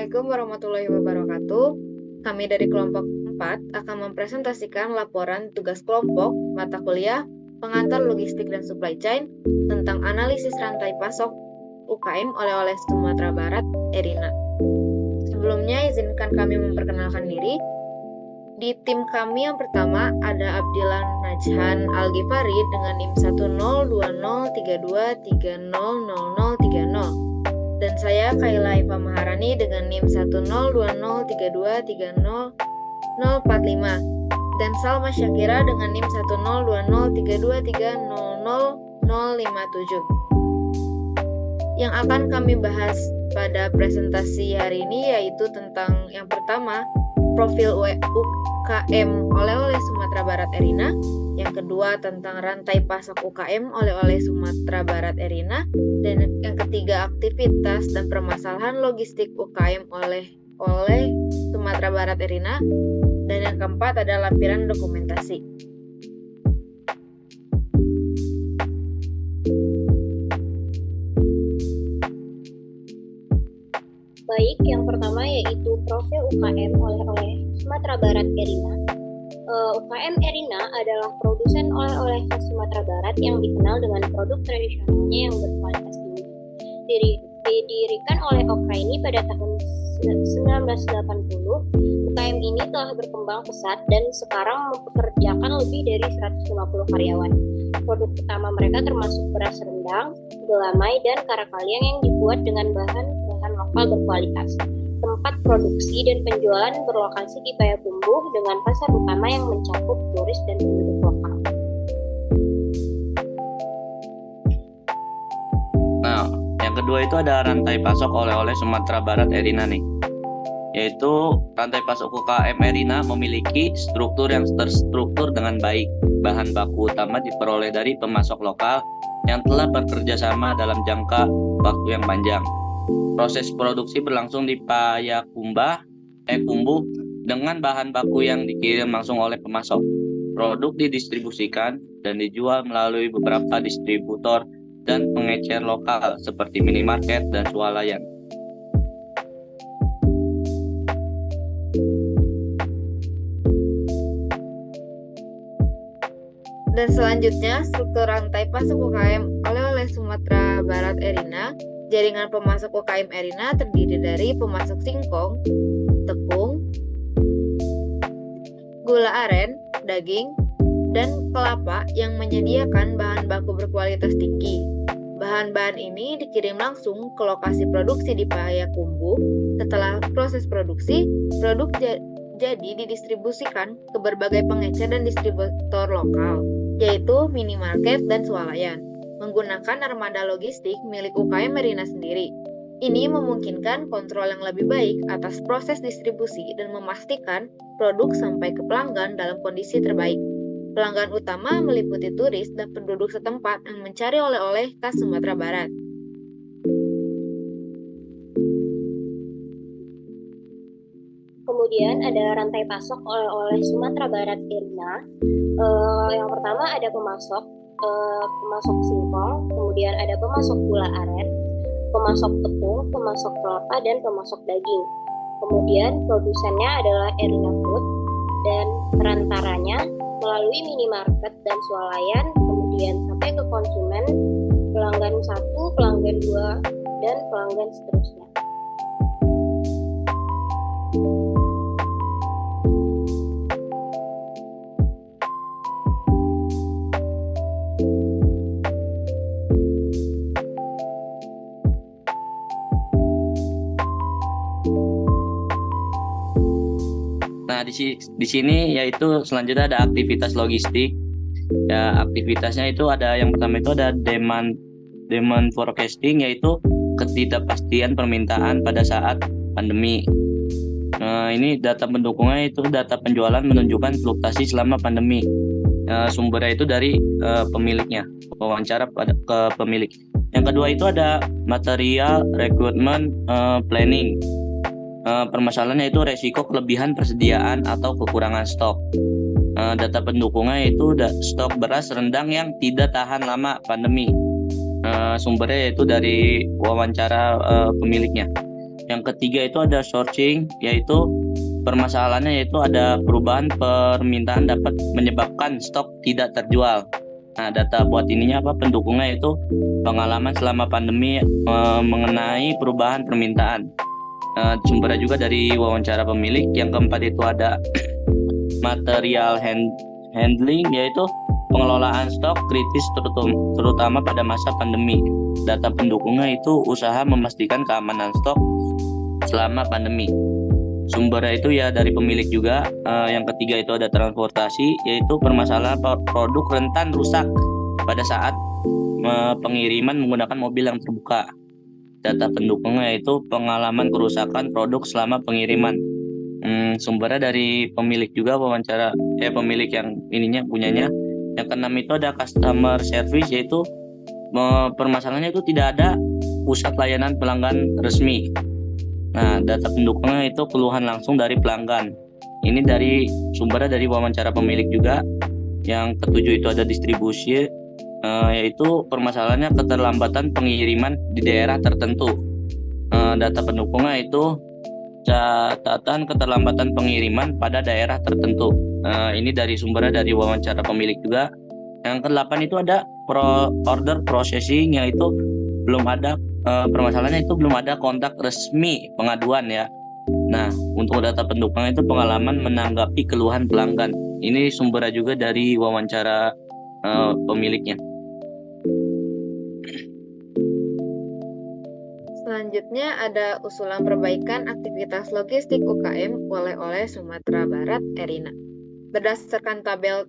Assalamualaikum warahmatullahi wabarakatuh. Kami dari kelompok 4 akan mempresentasikan laporan tugas kelompok mata kuliah pengantar logistik dan supply chain tentang analisis rantai pasok UKM oleh-oleh Sumatera Barat, Erina. Sebelumnya izinkan kami memperkenalkan diri. Di tim kami yang pertama ada Abdilan Najhan Al-Ghifari dengan NIM 102032300030. Dan saya Kaila Iva Maharani dengan NIM 102032300045. Dan Salma Syakira dengan NIM 102032300057. Yang akan kami bahas pada presentasi hari ini yaitu tentang yang pertama, profil UKM oleh-oleh Sumatera Barat Erina. Yang kedua tentang rantai pasok UKM oleh-oleh Sumatera Barat Erina. Dan yang ketiga aktivitas dan permasalahan logistik UKM oleh Sumatera Barat Erina. Dan yang keempat adalah lampiran dokumentasi. Baik, yang pertama yaitu profil UKM oleh-oleh Sumatera Barat Erina. UKM Erina adalah produsen oleh-oleh khas Sumatera Barat yang dikenal dengan produk tradisionalnya yang berkualitas tinggi. Didirikan oleh Okraini pada tahun 1980, UKM ini telah berkembang pesat dan sekarang mempekerjakan lebih dari 150 karyawan. Produk utama mereka termasuk beras rendang, gelamai, dan karakaliang yang dibuat dengan bahan lokal berkualitas. Tempat produksi dan penjualan berlokasi di Payakumbuh dengan pasar utama yang mencakup turis dan penduduk lokal. Nah, yang kedua itu ada rantai pasok oleh-oleh Sumatera Barat Erina nih. Yaitu rantai pasok UKM Erina memiliki struktur yang terstruktur dengan baik. Bahan baku utama diperoleh dari pemasok lokal yang telah bekerja sama dalam jangka waktu yang panjang. Proses produksi berlangsung di Payakumbuh dengan bahan baku yang dikirim langsung oleh pemasok. Produk didistribusikan dan dijual melalui beberapa distributor dan pengecer lokal seperti minimarket dan swalayan. Dan selanjutnya, struktur rantai pasok UKM oleh-oleh Sumatera Barat Erina. Jaringan pemasok UKM Erina terdiri dari pemasok singkong, tepung, gula aren, daging, dan kelapa yang menyediakan bahan baku berkualitas tinggi. Bahan-bahan ini dikirim langsung ke lokasi produksi di Payakumbuh. Setelah proses produksi, produk jadi didistribusikan ke berbagai pengecer dan distributor lokal, yaitu minimarket dan swalayan, menggunakan armada logistik milik UKM Erina sendiri. Ini memungkinkan kontrol yang lebih baik atas proses distribusi dan memastikan produk sampai ke pelanggan dalam kondisi terbaik. Pelanggan utama meliputi turis dan penduduk setempat yang mencari oleh-oleh khas Sumatera Barat. Kemudian ada rantai pasok oleh-oleh Sumatera Barat Erina. Yang pertama ada pemasok singkong, kemudian ada pemasok gula aren, pemasok tepung, pemasok kelapa, dan pemasok daging. Kemudian produsennya adalah Erina Food dan perantaranya melalui minimarket dan swalayan, kemudian sampai ke konsumen, pelanggan 1, pelanggan 2, dan pelanggan seterusnya. Nah, di sini yaitu selanjutnya ada aktivitas logistik. Ya, aktivitasnya itu ada yang pertama itu ada demand forecasting, yaitu ketidakpastian permintaan pada saat pandemi. Ini data pendukungnya itu data penjualan menunjukkan fluktuasi selama pandemi. Sumbernya itu dari pemiliknya, wawancara ke pemilik. Yang kedua itu ada material recruitment planning. Permasalahannya itu resiko kelebihan persediaan atau kekurangan stok. Data pendukungnya itu stok beras rendang yang tidak tahan lama pandemi. Sumbernya yaitu dari wawancara pemiliknya. Yang ketiga itu ada sourcing, yaitu permasalahannya yaitu ada perubahan permintaan dapat menyebabkan stok tidak terjual. Nah, data buat ininya pendukungnya itu pengalaman selama pandemi mengenai perubahan permintaan. Sumbernya juga dari wawancara pemilik. Yang keempat itu ada material handling, yaitu pengelolaan stok kritis terutama pada masa pandemi. Data pendukungnya itu usaha memastikan keamanan stok selama pandemi. Sumbernya itu ya dari pemilik juga. Yang ketiga itu ada transportasi, yaitu permasalahan produk rentan rusak pada saat pengiriman menggunakan mobil yang terbuka. Data pendukungnya yaitu pengalaman kerusakan produk selama pengiriman. Sumbernya dari pemilik juga, wawancara pemilik yang ininya punyanya. Yang keenam itu ada customer service, yaitu permasalahannya itu tidak ada pusat layanan pelanggan resmi. Nah, data pendukungnya itu keluhan langsung dari pelanggan. Ini dari sumbernya dari wawancara pemilik juga. Yang ketujuh itu ada distribusi, yaitu permasalahannya keterlambatan pengiriman di daerah tertentu. Data pendukungnya itu catatan keterlambatan pengiriman pada daerah tertentu. Ini dari sumbernya dari wawancara pemilik juga. Yang kedelapan itu ada order processing, yaitu belum ada permasalahannya itu belum ada kontak resmi pengaduan ya. Nah, untuk data pendukungnya itu pengalaman menanggapi keluhan pelanggan. Ini sumbernya juga dari wawancara pemiliknya. Selanjutnya ada usulan perbaikan aktivitas logistik UKM oleh Sumatera Barat Erina. Berdasarkan tabel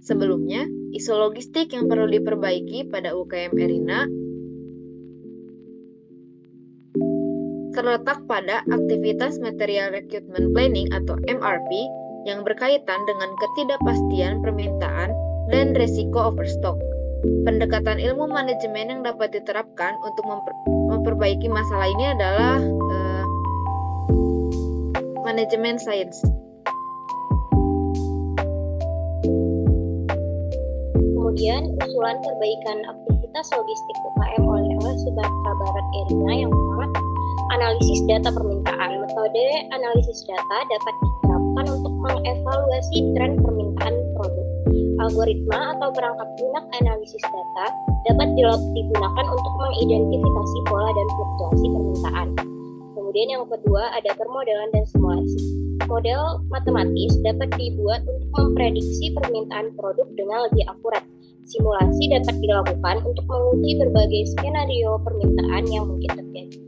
sebelumnya, isu logistik yang perlu diperbaiki pada UKM Erina terletak pada aktivitas Material Recruitment Planning atau MRP yang berkaitan dengan ketidakpastian permintaan dan resiko overstock. Pendekatan ilmu manajemen yang dapat diterapkan untuk memperbaiki masalah ini adalah manajemen sains. Kemudian usulan perbaikan aktivitas logistik UKM oleh Sumatera Barat Erina yang pertama, analisis data permintaan. Metode analisis data dapat diterapkan untuk mengevaluasi tren permintaan produk. Algoritma atau perangkat lunak analisis data dapat digunakan untuk mengidentifikasi pola dan fluktuasi permintaan. Kemudian yang kedua ada permodelan dan simulasi. Model matematis dapat dibuat untuk memprediksi permintaan produk dengan lebih akurat. Simulasi dapat dilakukan untuk menguji berbagai skenario permintaan yang mungkin terjadi.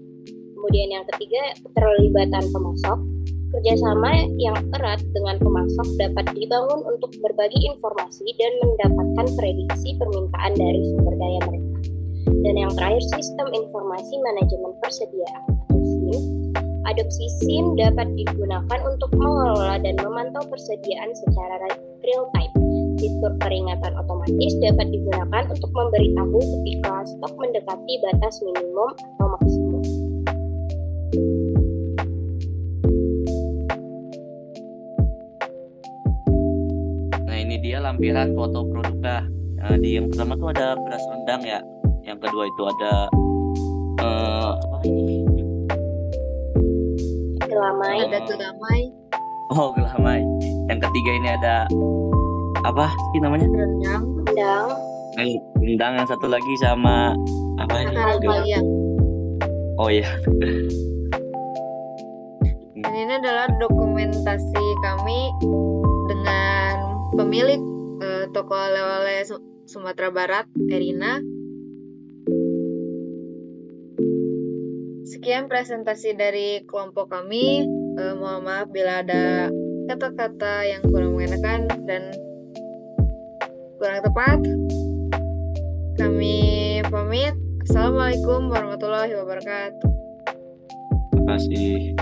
Kemudian yang ketiga, keterlibatan pemasok. Kerjasama yang erat dengan pemasok dapat dibangun untuk berbagi informasi dan mendapatkan prediksi permintaan dari sumber daya mereka. Dan yang terakhir, sistem informasi manajemen persediaan atau SIM. Adopsi SIM dapat digunakan untuk mengelola dan memantau persediaan secara real time. Fitur peringatan otomatis dapat digunakan untuk memberitahu ketika stok mendekati batas minimum atau maksimum. Nah, ini dia lampiran foto produknya. Di yang pertama tuh ada beras rendang ya. Yang kedua itu ada apa ini? Gelamai. Ada gelamai, Oh, gelamai. Yang ketiga ini ada apa sih namanya? rendang, Rendang. Yang satu lagi sama apa ini? akar bayam. Oh iya. Dan ini adalah dokumentasi kami dengan pemilik toko oleh-oleh Sumatera Barat, Erina. Sekian presentasi dari kelompok kami. Mohon maaf bila ada kata-kata yang kurang mengenakan dan kurang tepat. Kami pamit. Assalamualaikum warahmatullahi wabarakatuh. Terima kasih.